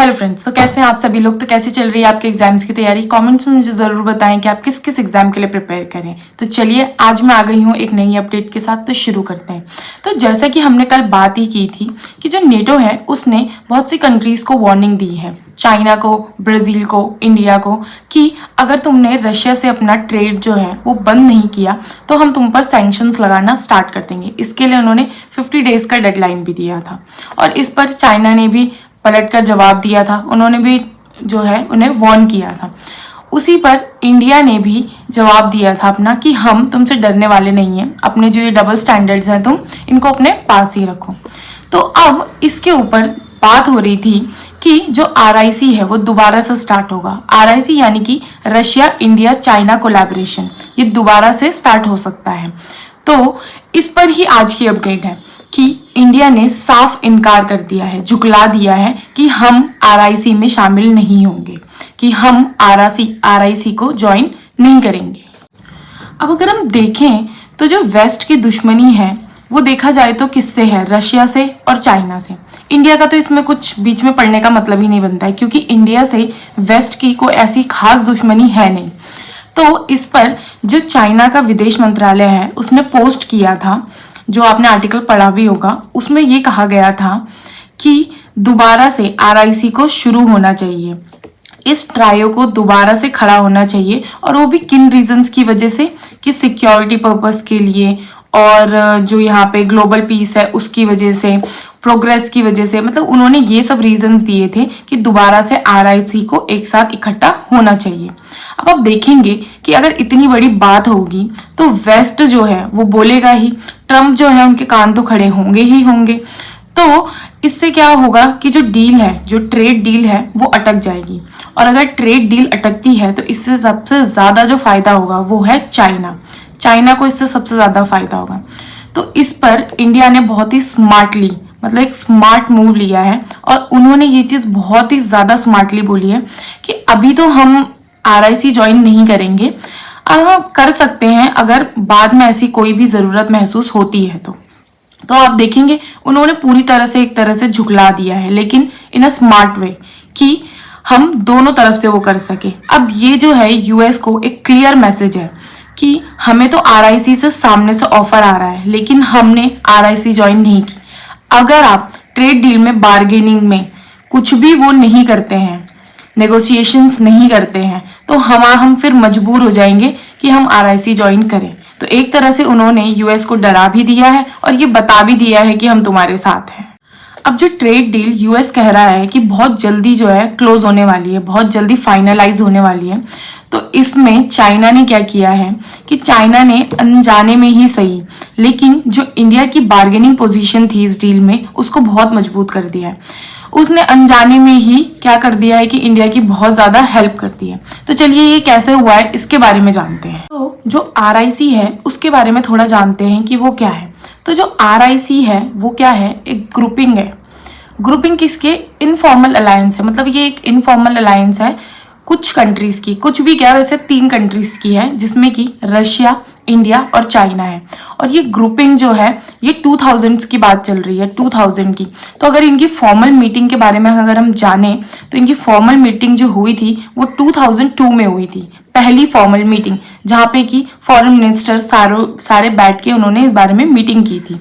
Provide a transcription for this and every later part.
Hello friends, तो कैसे हैं आप सभी लोग। तो कैसे चल रही है आपके एग्जाम्स की तैयारी। कमेंट्स में मुझे ज़रूर बताएं कि आप किस किस एग्जाम के लिए प्रिपेयर करें। तो चलिए आज मैं आ गई हूँ एक नई अपडेट के साथ। तो शुरू करते हैं। तो जैसा कि हमने कल बात ही की थी कि जो नेटो है उसने बहुत सी कंट्रीज़ को वार्निंग दी है, चाइना को, ब्राज़ील को, इंडिया को, कि अगर तुमने रशिया से अपना ट्रेड जो है वो बंद नहीं किया तो हम तुम पर सैंक्शंस लगाना स्टार्ट कर देंगे। इसके लिए उन्होंने 50 डेज़ का डेडलाइन भी दिया था और इस पर चाइना ने भी पलटकर जवाब दिया था। उन्होंने भी जो है उन्हें वार्न किया था। उसी पर इंडिया ने भी जवाब दिया था अपना कि हम तुमसे डरने वाले नहीं हैं, अपने जो ये डबल स्टैंडर्ड्स हैं तुम इनको अपने पास ही रखो। तो अब इसके ऊपर बात हो रही थी कि जो RIC है वो दोबारा से स्टार्ट होगा। RIC यानी कि रशिया इंडिया चाइना कोलैबोरेशन, ये दोबारा से स्टार्ट हो सकता है। तो इस पर ही आज की अपडेट है कि इंडिया ने साफ इनकार कर दिया है, झुकला दिया है कि हम RIC में शामिल नहीं होंगे, कि हम RIC को ज्वाइन नहीं करेंगे। अब अगर हम देखें तो जो वेस्ट की दुश्मनी है वो देखा जाए तो किससे है, रशिया से और चाइना से। इंडिया का तो इसमें कुछ बीच में पड़ने का मतलब ही नहीं बनता है, क्योंकि इंडिया से वेस्ट की कोई ऐसी खास दुश्मनी है नहीं। तो इस पर जो चाइना का विदेश मंत्रालय है उसने पोस्ट किया था, जो आपने आर्टिकल पढ़ा भी होगा, उसमें ये कहा गया था कि दोबारा से RIC को शुरू होना चाहिए, इस ट्रायो को दोबारा से खड़ा होना चाहिए। और वो भी किन रीजंस की वजह से, कि सिक्योरिटी पर्पस के लिए और जो यहाँ पे ग्लोबल पीस है उसकी वजह से, प्रोग्रेस की वजह से, मतलब उन्होंने ये सब रीजंस दिए थे कि दोबारा से RIC को एक साथ इकट्ठा होना चाहिए। अब आप देखेंगे कि अगर इतनी बड़ी बात होगी तो वेस्ट जो है वो बोलेगा ही, ट्रम्प जो है उनके कान तो खड़े होंगे ही होंगे। तो इससे क्या होगा कि जो डील है, जो ट्रेड डील है वो अटक जाएगी। और अगर ट्रेड डील अटकती है तो इससे सबसे ज़्यादा जो फायदा होगा वो है चाइना को इससे सबसे ज़्यादा फायदा होगा। तो इस पर इंडिया ने बहुत ही स्मार्टली, मतलब एक स्मार्ट मूव लिया है और उन्होंने ये चीज़ बहुत ही ज़्यादा स्मार्टली बोली है कि अभी तो हम RIC ज्वाइन नहीं करेंगे, कर सकते हैं अगर बाद में ऐसी कोई भी ज़रूरत महसूस होती है तो आप देखेंगे उन्होंने पूरी तरह से एक तरह से झुकला दिया है, लेकिन इन अ स्मार्ट वे, कि हम दोनों तरफ से वो कर सके। अब ये जो है US को एक क्लियर मैसेज है कि हमें तो RIC से सामने से ऑफर आ रहा है लेकिन हमने RIC ज्वाइन नहीं की। अगर आप ट्रेड डील में, बार्गेनिंग में कुछ भी वो नहीं करते हैं, नेगोशिएशंस नहीं करते हैं, तो हम फिर मजबूर हो जाएंगे कि हम RIC ज्वाइन करें। तो एक तरह से उन्होंने US को डरा भी दिया है और ये बता भी दिया है कि हम तुम्हारे साथ हैं। अब जो ट्रेड डील US कह रहा है कि बहुत जल्दी जो है क्लोज होने वाली है, बहुत जल्दी फाइनलाइज होने वाली है, तो इसमें चाइना ने क्या किया है कि चाइना ने अनजाने में ही सही, लेकिन जो इंडिया की बार्गेनिंग पोजीशन थी इस डील में उसको बहुत मजबूत कर दिया है। उसने अनजाने में ही क्या कर दिया है कि इंडिया की बहुत ज़्यादा हेल्प कर दी है। तो चलिए ये कैसे हुआ है इसके बारे में जानते हैं। तो जो RIC है उसके बारे में थोड़ा जानते हैं कि वो क्या है। तो जो RIC है वो क्या है, एक ग्रुपिंग है। ग्रुपिंग किसके, इनफॉर्मल अलायंस है, मतलब ये एक इनफॉर्मल अलायंस है कुछ कंट्रीज की, कुछ भी क्या, वैसे 3 कंट्रीज की है, जिसमें कि रशिया, इंडिया और चाइना है। और ये ग्रुपिंग जो है ये 2000s की बात चल रही है, 2000 की। तो अगर इनकी फॉर्मल मीटिंग के बारे में अगर हम जाने तो इनकी फॉर्मल मीटिंग जो हुई थी वो 2002 में हुई थी, पहली फॉर्मल मीटिंग, जहाँ पे कि फॉरेन मिनिस्टर सारे बैठ के उन्होंने इस बारे में मीटिंग की थी।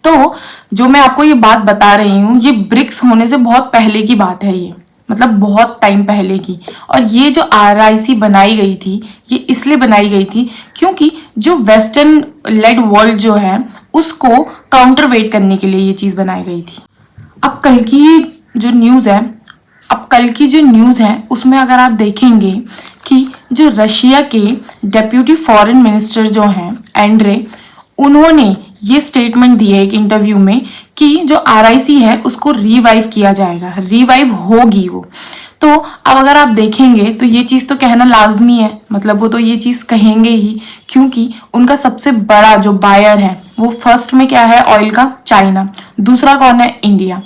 तो जो मैं आपको ये बात बता रही हूँ ये ब्रिक्स होने से बहुत पहले की बात है, ये मतलब बहुत टाइम पहले की। और ये जो RIC बनाई गई थी ये इसलिए बनाई गई थी क्योंकि जो वेस्टर्न लेड वर्ल्ड जो है उसको काउंटरवेट करने के लिए ये चीज़ बनाई गई थी। अब कल की जो न्यूज़ है उसमें अगर आप देखेंगे कि जो रशिया के डेप्यूटी फॉरेन मिनिस्टर जो हैं एंड्रे, उन्होंने ये स्टेटमेंट दी है एक इंटरव्यू में कि जो RIC है उसको रिवाइव किया जाएगा, रिवाइव होगी वो। तो अब अगर आप देखेंगे तो ये चीज़ तो कहना लाजमी है, मतलब वो तो ये चीज़ कहेंगे ही, क्योंकि उनका सबसे बड़ा जो बायर है वो फर्स्ट में क्या है, ऑयल का, चाइना, दूसरा कौन है, इंडिया।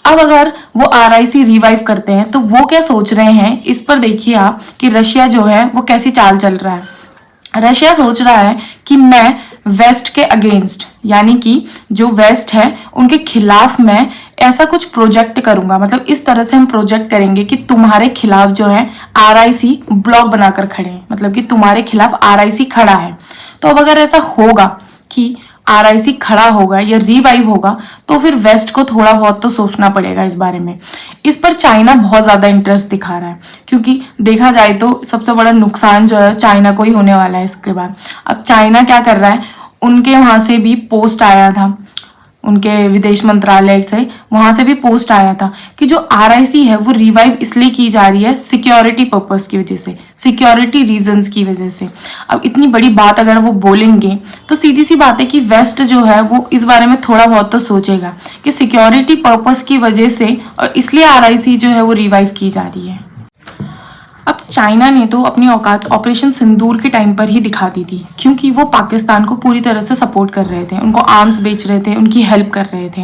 अब अगर वो RIC रिवाइव करते हैं तो वो क्या सोच रहे हैं, इस पर देखिए आप कि रशिया जो है वो कैसी चाल चल रहा है। रशिया सोच रहा है कि मैं वेस्ट के अगेंस्ट, यानी कि जो वेस्ट है उनके खिलाफ मैं ऐसा कुछ प्रोजेक्ट करूंगा, मतलब इस तरह से हम प्रोजेक्ट करेंगे कि तुम्हारे खिलाफ जो है आरआईसी ब्लॉक बनाकर खड़े हैं, मतलब कि तुम्हारे खिलाफ आरआईसी खड़ा है। तो अब अगर ऐसा होगा कि आरआईसी खड़ा होगा या रिवाइव होगा, तो फिर वेस्ट को थोड़ा बहुत तो सोचना पड़ेगा इस बारे में। इस पर चाइना बहुत ज्यादा इंटरेस्ट दिखा रहा है, क्योंकि देखा जाए तो सबसे बड़ा नुकसान जो है चाइना को ही होने वाला है इसके बाद। अब चाइना क्या कर रहा है, उनके वहां से भी पोस्ट आया था, उनके विदेश मंत्रालय से वहां से भी पोस्ट आया था कि जो आरआईसी है वो रिवाइव इसलिए की जा रही है सिक्योरिटी पर्पस की वजह से, सिक्योरिटी रीजंस की वजह से। अब इतनी बड़ी बात अगर वो बोलेंगे तो सीधी सी बात है कि वेस्ट जो है वो इस बारे में थोड़ा बहुत तो सोचेगा कि सिक्योरिटी पर्पस की वजह से और इसलिए आरआईसी जो है वो रिवाइव की जा रही है। अब चाइना ने तो अपनी औकात ऑपरेशन सिंदूर के टाइम पर ही दिखा दी थी, क्योंकि वो पाकिस्तान को पूरी तरह से सपोर्ट कर रहे थे, उनको आर्म्स बेच रहे थे, उनकी हेल्प कर रहे थे।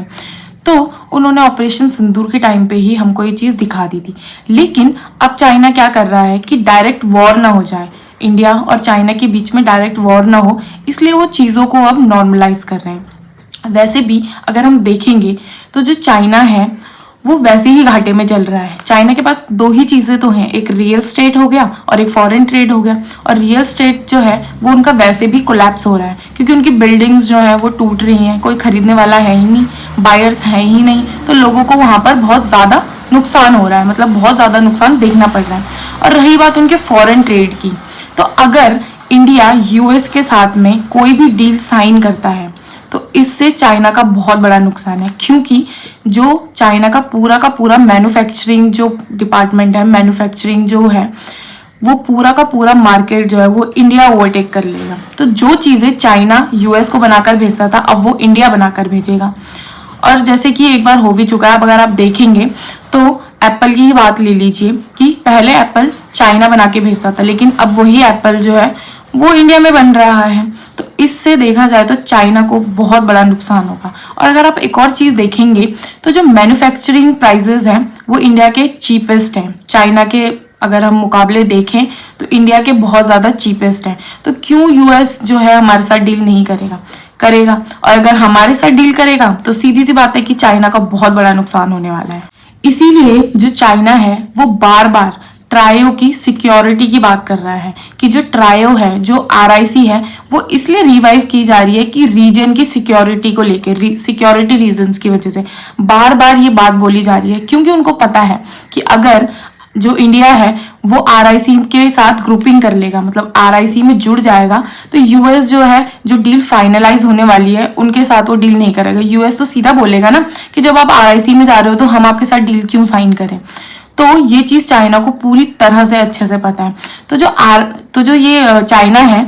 तो उन्होंने ऑपरेशन सिंदूर के टाइम पे ही हमको ये चीज़ दिखा दी थी। लेकिन अब चाइना क्या कर रहा है कि डायरेक्ट वॉर ना हो जाए, इंडिया और चाइना के बीच में डायरेक्ट वॉर ना हो, इसलिए वो चीज़ों को अब नॉर्मलाइज कर रहे हैं। वैसे भी अगर हम देखेंगे तो जो चाइना है वो वैसे ही घाटे में चल रहा है। चाइना के पास दो ही चीज़ें तो हैं, एक रियल स्टेट हो गया और एक फॉरेन ट्रेड हो गया। और रियल स्टेट जो है वो उनका वैसे भी कोलैप्स हो रहा है, क्योंकि उनकी बिल्डिंग्स जो है वो टूट रही हैं, कोई खरीदने वाला है ही नहीं, बायर्स हैं ही नहीं, तो लोगों को वहाँ पर बहुत ज़्यादा नुकसान हो रहा है, मतलब बहुत ज़्यादा नुकसान देखना पड़ रहा है। और रही बात उनके फॉरेन ट्रेड की, तो अगर इंडिया यूएस के साथ में कोई भी डील साइन करता है तो इससे चाइना का बहुत बड़ा नुकसान है, क्योंकि जो चाइना का पूरा मैन्युफैक्चरिंग जो डिपार्टमेंट है, मैन्युफैक्चरिंग जो है वो पूरा का पूरा मार्केट जो है वो इंडिया ओवरटेक कर लेगा। तो जो चीज़ें चाइना यूएस को बनाकर भेजता था अब वो इंडिया बनाकर भेजेगा। और जैसे कि एक बार हो भी चुका है, अब अगर आप देखेंगे तो एप्पल की ही बात ले लीजिए कि पहले एप्पल चाइना बना के भेजता था, लेकिन अब वही एप्पल जो है वो इंडिया में बन रहा है। तो इससे देखा जाए तो चाइना को बहुत बड़ा नुकसान होगा। और अगर आप एक और चीज़ देखेंगे तो जो मैन्युफैक्चरिंग प्राइजेस हैं वो इंडिया के चीपेस्ट हैं, चाइना के अगर हम मुकाबले देखें तो इंडिया के बहुत ज़्यादा चीपेस्ट हैं। तो क्यों यूएस जो है हमारे साथ डील नहीं करेगा। और अगर हमारे साथ डील करेगा तो सीधी सी बात है कि चाइना का बहुत बड़ा नुकसान होने वाला है। इसीलिए जो चाइना है वो बार बार ट्रायो की सिक्योरिटी की बात कर रहा है कि जो ट्रायो है, जो आरआईसी है, वो इसलिए रिवाइव की जा रही है कि रीजन की सिक्योरिटी को लेकर, सिक्योरिटी रीजंस की वजह से बार बार ये बात बोली जा रही है, क्योंकि उनको पता है कि अगर जो इंडिया है वो आरआईसी के साथ ग्रुपिंग कर लेगा, मतलब आरआईसी में जुड़ जाएगा, तो यूएस जो है जो डील फाइनलाइज होने वाली है उनके साथ वो डील नहीं करेगा। यूएस तो सीधा बोलेगा ना कि जब आप आरआईसी में जा रहे हो तो हम आपके साथ डील क्यों साइन करें। तो ये चीज़ चाइना को पूरी तरह से अच्छे से पता है। तो जो ये चाइना है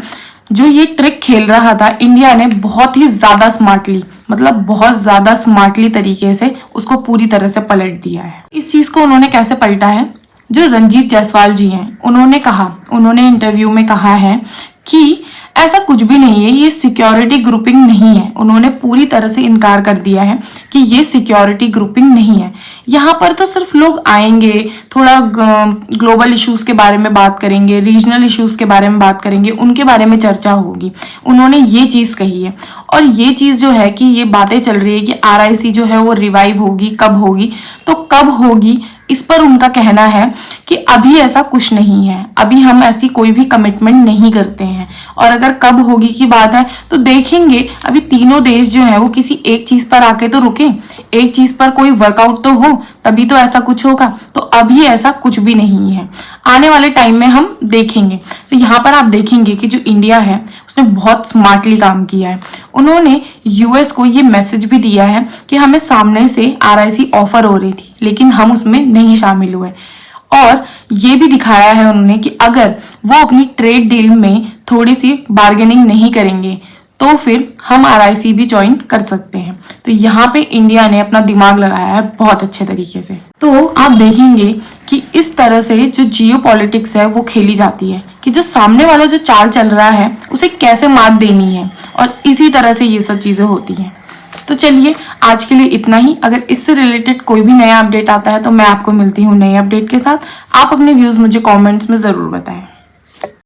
जो ये ट्रिक खेल रहा था, इंडिया ने बहुत ही ज़्यादा स्मार्टली, मतलब बहुत ज़्यादा स्मार्टली तरीके से उसको पूरी तरह से पलट दिया है। इस चीज़ को उन्होंने कैसे पलटा है, जो रंजीत जायसवाल जी हैं उन्होंने इंटरव्यू में कहा है कि ऐसा कुछ भी नहीं है, ये सिक्योरिटी ग्रुपिंग नहीं है। उन्होंने पूरी तरह से इनकार कर दिया है कि ये सिक्योरिटी ग्रुपिंग नहीं है। यहाँ पर तो सिर्फ लोग आएंगे, थोड़ा ग्लोबल इश्यूज के बारे में बात करेंगे, रीजनल इश्यूज के बारे में बात करेंगे, उनके बारे में चर्चा होगी। उन्होंने ये चीज़ कही है। और ये चीज़ जो है कि ये बातें चल रही है कि आरआईसी जो है वो रिवाइव होगी, कब होगी, तो कब होगी इस पर उनका कहना है कि अभी ऐसा कुछ नहीं है, अभी हम ऐसी कोई भी कमिटमेंट नहीं करते हैं। और अगर कब होगी की बात है तो देखेंगे, अभी तीनों देश जो है वो किसी एक चीज पर आके तो रुके, एक चीज पर कोई वर्कआउट तो हो, तभी तो ऐसा कुछ होगा। तो अभी ऐसा कुछ भी नहीं है, आने वाले टाइम में हम देखेंगे। तो यहाँ पर आप देखेंगे कि जो इंडिया है उसने बहुत स्मार्टली काम किया है। उन्होंने यूएस को ये मैसेज भी दिया है कि हमें सामने से आरआईसी ऑफर हो रही थी लेकिन हम उसमें नहीं शामिल हुए। और ये भी दिखाया है उन्होंने कि अगर वो अपनी ट्रेड डील में थोड़ी सी बार्गेनिंग नहीं करेंगे तो फिर हम आरआईसी भी ज्वाइन कर सकते हैं। तो यहाँ पे इंडिया ने अपना दिमाग लगाया है बहुत अच्छे तरीके से। तो आप देखेंगे कि इस तरह से जो जियोपॉलिटिक्स है वो खेली जाती है कि जो सामने वाला जो चाल चल रहा है उसे कैसे मात देनी है, और इसी तरह से ये सब चीज़ें होती हैं। तो चलिए आज के लिए इतना ही। अगर इससे रिलेटेड कोई भी नया अपडेट आता है तो मैं आपको मिलती हूँ नए अपडेट के साथ। आप अपने व्यूज़ मुझे कमेंट्स में ज़रूर बताएं।